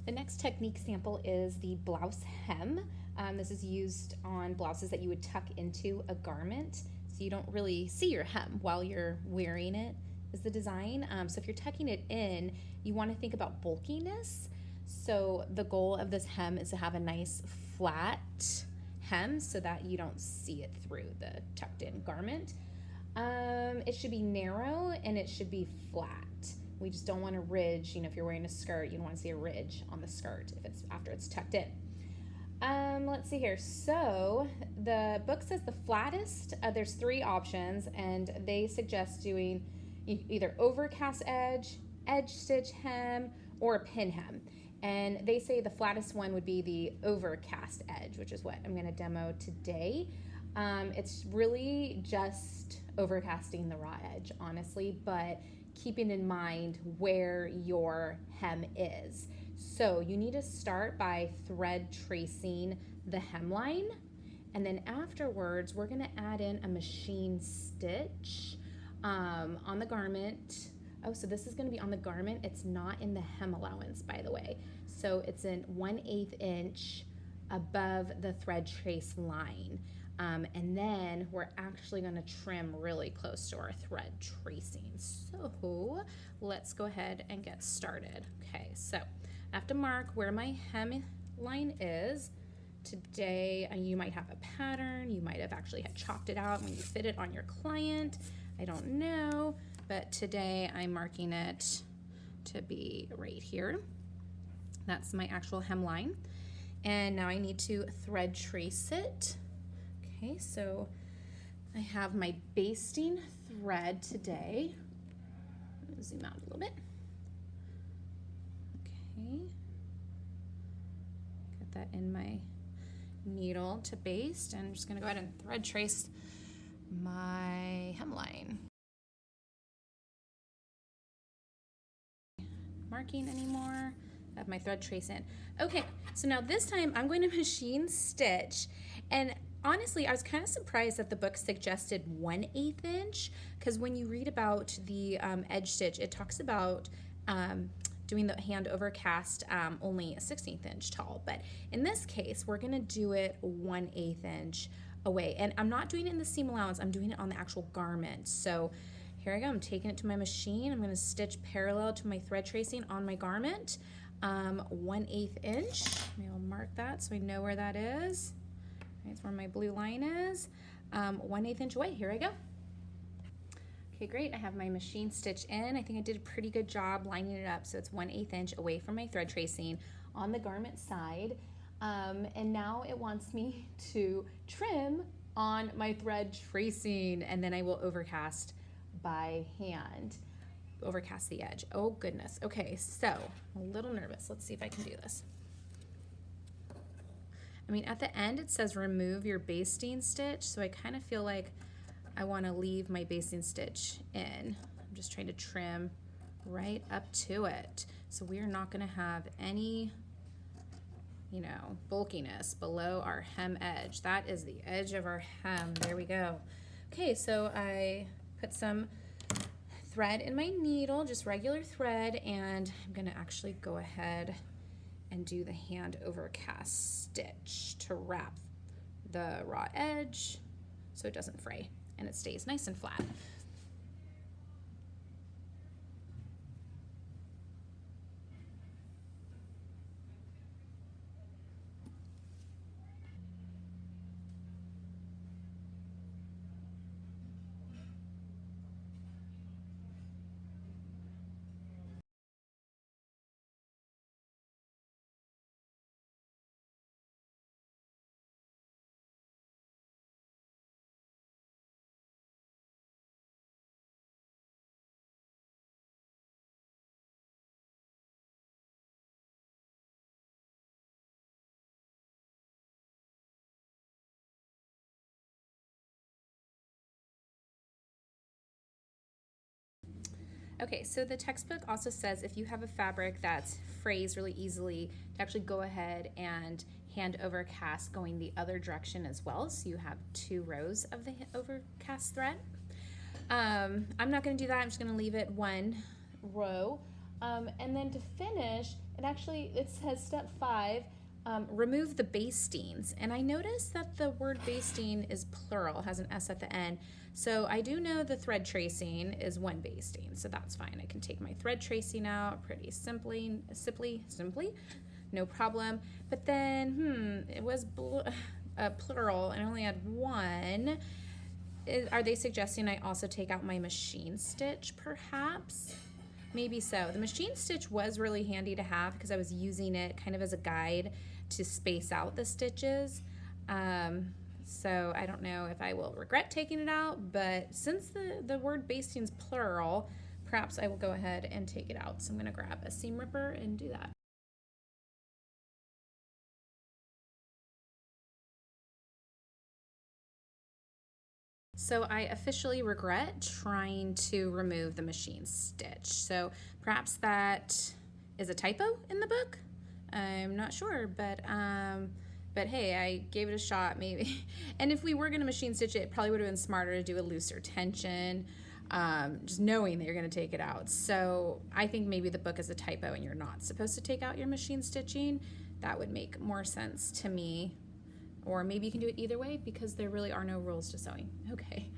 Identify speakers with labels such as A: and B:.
A: The next technique sample is the blouse hem. This is used on blouses that you would tuck into a garment, so you don't really see your hem while you're wearing it, is the design. So if you're tucking it in, you want to think about bulkiness. So the goal of this hem is to have a nice flat hem so that you don't see it through the tucked in garment. It should be narrow and it should be flat. We just don't want a ridge. You know, if you're wearing a skirt, you don't want to see a ridge on the skirt if it's after it's tucked in. Let's see here. So the book says the flattest, there's 3 options, and they suggest doing either overcast edge, edge stitch hem, or a pin hem. And they say the flattest one would be the overcast edge, which is what I'm going to demo today. It's really just overcasting the raw edge, honestly, but keeping in mind where your hem is. So you need to start by thread tracing the hemline, and then afterwards we're going to add in a machine stitch on the garment. Oh, so this is going to be on the garment. It's not in the hem allowance, by the way. So it's in 1/8 inch above the thread trace line. And then we're actually going to trim really close to our thread tracing. So let's go ahead and get started. Okay, so I have to mark where my hem line is. Today, you might have a pattern. You might have actually had chalked it out when you fit it on your client. I don't know, but today I'm marking it to be right here. That's my actual hemline. And now I need to thread trace it. Okay, so I have my basting thread today. I'm gonna zoom out a little bit. Okay, got that in my needle to baste, and I'm just gonna go ahead and thread trace my hemline. Marking anymore. I have my thread trace in. Okay, so now this time I'm going to machine stitch, and honestly, I was kind of surprised that the book suggested 1/8 inch, because when you read about the edge stitch, it talks about doing the hand overcast only a 1/16 inch tall. But in this case, we're gonna do it 1/8 inch away. And I'm not doing it in the seam allowance, I'm doing it on the actual garment. So here I go, I'm taking it to my machine. I'm gonna stitch parallel to my thread tracing on my garment, 1/8 inch. Maybe I'll mark that so I know where that is. That's where my blue line is. 1/8 inch away, here I go. Okay, great, I have my machine stitch in. I think I did a pretty good job lining it up so it's 1/8 inch away from my thread tracing on the garment side. And now it wants me to trim on my thread tracing, and then I will overcast by hand. Overcast the edge. Oh goodness. Okay, so I'm a little nervous. Let's see if I can do this. I mean, at the end it says remove your basting stitch, so I kind of feel like I want to leave my basting stitch in. I'm just trying to trim right up to it. So we are not going to have any, you know, bulkiness below our hem edge. That is the edge of our hem. There we go. Okay, so I put some thread in my needle, just regular thread, and I'm going to actually go ahead and do the hand overcast stitch to wrap the raw edge so it doesn't fray and it stays nice and flat. Okay, so the textbook also says if you have a fabric that's frays really easily, to actually go ahead and hand overcast going the other direction as well, so you have 2 rows of the overcast thread. I'm not going to do that. I'm just going to leave it 1 row. And then to finish, it says step 5, remove the bastings. And I noticed that the word basting is plural, has an S at the end. So I do know the thread tracing is one basting, so that's fine. I can take my thread tracing out pretty simply, no problem. But then, it was plural and I only had one. Are they suggesting I also take out my machine stitch, perhaps? Maybe so. The machine stitch was really handy to have because I was using it kind of as a guide to space out the stitches. So I don't know if I will regret taking it out, but since the word basting is plural, perhaps I will go ahead and take it out. So I'm going to grab a seam ripper and do that. So I officially regret trying to remove the machine stitch. So perhaps that is a typo in the book. I'm not sure, but hey, I gave it a shot maybe. And if we were gonna machine stitch it, probably would have been smarter to do a looser tension, just knowing that you're gonna take it out. So I think maybe the book is a typo and you're not supposed to take out your machine stitching. That would make more sense to me. Or maybe you can do it either way because there really are no rules to sewing. Okay.